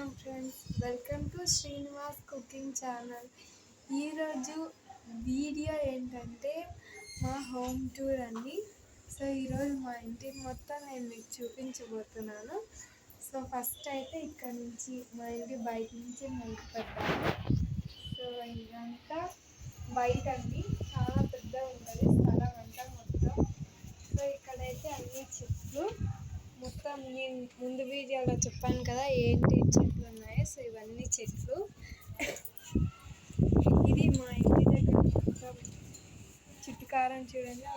నమస్కారం friends, welcome to Srinivas cooking channel. ఈరోజు video ఏంటంటే మా హోమ్ టూర్ అండి. సో ఈరోజు మా ఇంటి మొత్తం నేను మీకు చూపించబోతున్నాను. సో ఫస్ట్ అయితే ఇక్కడ నుంచి మా ఇంటి బయట నుంచి మొదలు పెడతాను. సో ఇదంతా బయట అండి, చాలా పెద్దగా ఉంటుంది స్థలం అంతా మొత్తం. సో ఇక్కడైతే అన్ని చెట్లు మొత్తం నేను ముందు వీడియోలో చెప్పాను కదా ఏంటి చెట్లు ఉన్నాయో. సో ఇవన్నీ చెట్లు. ఇది మా ఇంటి దగ్గర మొత్తం చుట్టుకారం చూడండి,